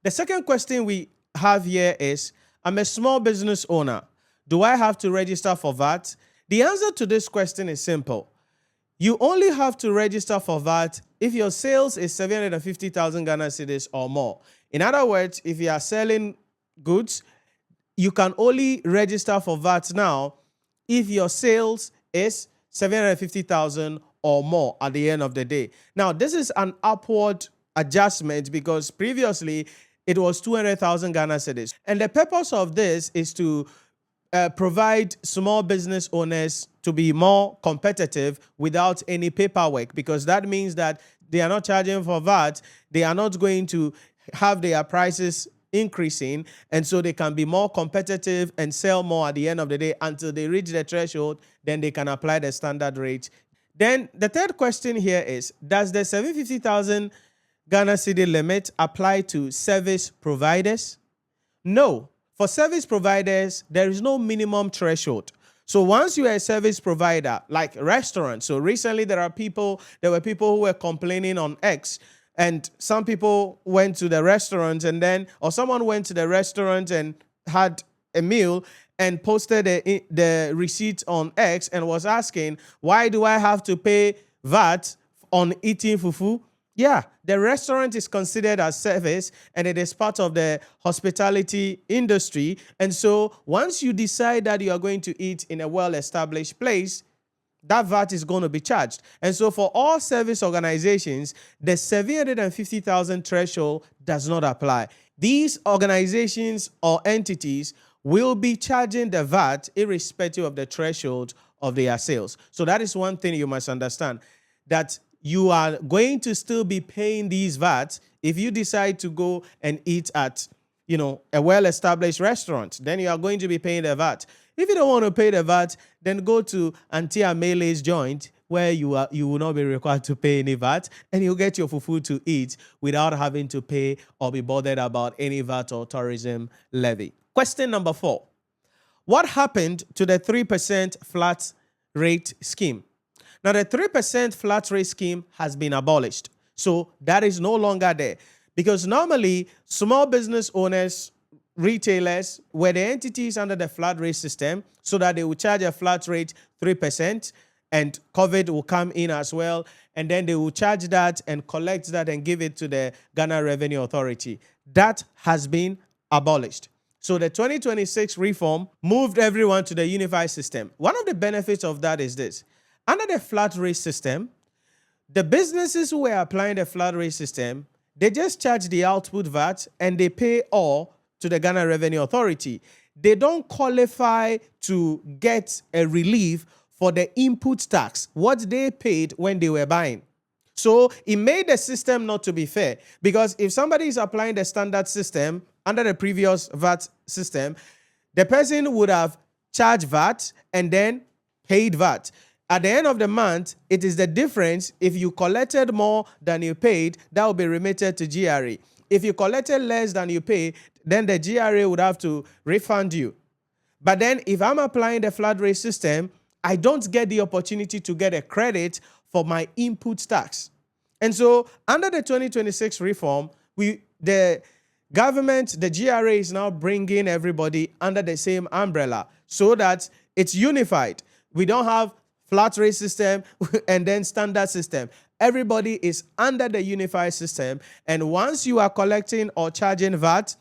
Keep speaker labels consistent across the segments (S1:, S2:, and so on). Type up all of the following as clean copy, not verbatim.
S1: The second question we have here is, I'm a small business owner. Do I have to register for VAT? The answer to this question is simple. You only have to register for VAT if your sales is 750,000 Ghana cedis or more. In other words, if you are selling goods, you can only register for VAT now if your sales is 750,000 or more at the end of the day. Now, this is an upward adjustment because previously it was 200,000 Ghana cedis. And the purpose of this is to provide small business owners to be more competitive without any paperwork, because that means that they are not charging for VAT. They are not going to have their prices increasing, and so they can be more competitive and sell more at the end of the day until they reach the threshold. Then they can apply the standard rate. Then the third question here is, does the 750,000 Ghana cedi limit apply to service providers? No. For service providers, there is no minimum threshold. So once you are a service provider, like restaurants, so recently there were people who were complaining on X, and some people went to the restaurant or someone went to the restaurant and had a meal and posted the receipt on X and was asking, why do I have to pay VAT on eating fufu? Yeah, the restaurant is considered as service and it is part of the hospitality industry. And so once you decide that you are going to eat in a well-established place, that VAT is going to be charged. And so for all service organizations, the 750,000 threshold does not apply. These organizations or entities will be charging the VAT irrespective of the threshold of their sales. So that is one thing you must understand, that you are going to still be paying these VAT if you decide to go and eat at, a well-established restaurant. Then you are going to be paying the VAT. If you don't want to pay the VAT, then go to Auntie Amele's joint where you will not be required to pay any VAT, and you'll get your fufu to eat without having to pay or be bothered about any VAT or tourism levy. Question number 4. What happened to the 3% flat rate scheme? Now, the 3% flat rate scheme has been abolished. So that is no longer there, because normally small business owners, retailers were the entities under the flat rate system, so that they will charge a flat rate 3%, and COVID will come in as well. And then they will charge that and collect that and give it to the Ghana Revenue Authority. That has been abolished. So the 2026 reform moved everyone to the unified system. One of the benefits of that is this. Under the flat rate system, the businesses who were applying the flat rate system, they just charge the output VAT and they pay all to the Ghana Revenue Authority. They don't qualify to get a relief for the input tax, what they paid when they were buying. So it made the system not to be fair, because if somebody is applying the standard system under the previous VAT system, the person would have charged VAT and then paid VAT. At the end of the month, it is the difference. If you collected more than you paid, that will be remitted to GRA. If you collected less than you paid, then the GRA would have to refund you. But then if I'm applying the flat rate system, I don't get the opportunity to get a credit for my input tax. And so under the 2026 reform, the government, the GRA is now bringing everybody under the same umbrella so that it's unified. We don't have flat rate system and then standard system. Everybody is under the unified system. And once you are collecting or charging VAT,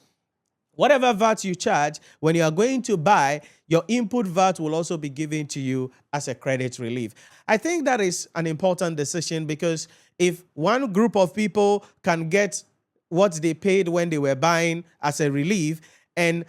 S1: whatever VAT you charge, when you are going to buy, your input VAT will also be given to you as a credit relief. I think that is an important decision, because if one group of people can get what they paid when they were buying as a relief, and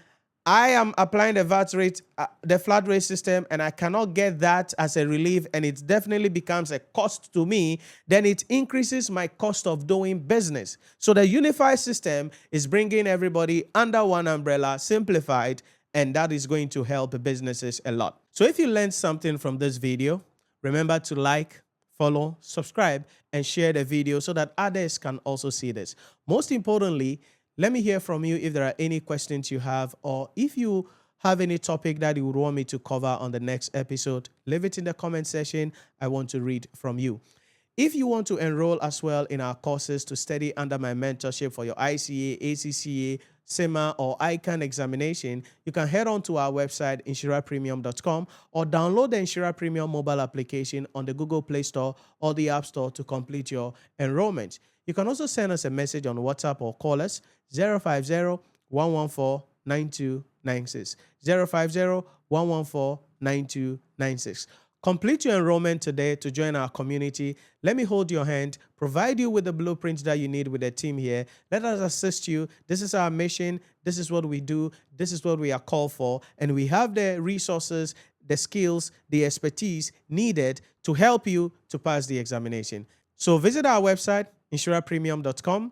S1: I am applying the VAT rate, the flat rate system, and I cannot get that as a relief, and it definitely becomes a cost to me, then it increases my cost of doing business. So the unified system is bringing everybody under one umbrella, simplified, and that is going to help businesses a lot. So if you learned something from this video, remember to like, follow, subscribe, and share the video so that others can also see this. Most importantly, let me hear from you if there are any questions you have, or if you have any topic that you would want me to cover on the next episode. Leave it in the comment section. I want to read from you. If you want to enroll as well in our courses to study under my mentorship for your ICA, ACCA, CIMA, or ICAG examination, you can head on to our website, NhyiraPremium.com, or download the Nhyira Premium mobile application on the Google Play Store or the App Store to complete your enrollment. You can also send us a message on WhatsApp or call us 050-114-9296. 050-114-9296. Complete your enrollment today to join our community. Let me hold your hand, provide you with the blueprints that you need with the team here. Let us assist you. This is our mission. This is what we do. This is what we are called for. And we have the resources, the skills, the expertise needed to help you to pass the examination. So visit our website, NhyiraPremium.com,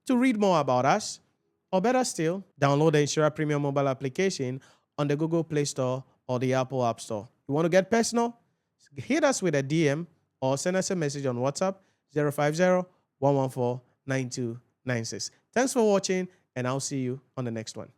S1: to read more about us. Or better still, download the Nhyira Premium mobile application on the Google Play Store or the Apple App Store. You want to get personal? Hit us with a DM or send us a message on WhatsApp 050-114-9296. Thanks for watching, and I'll see you on the next one.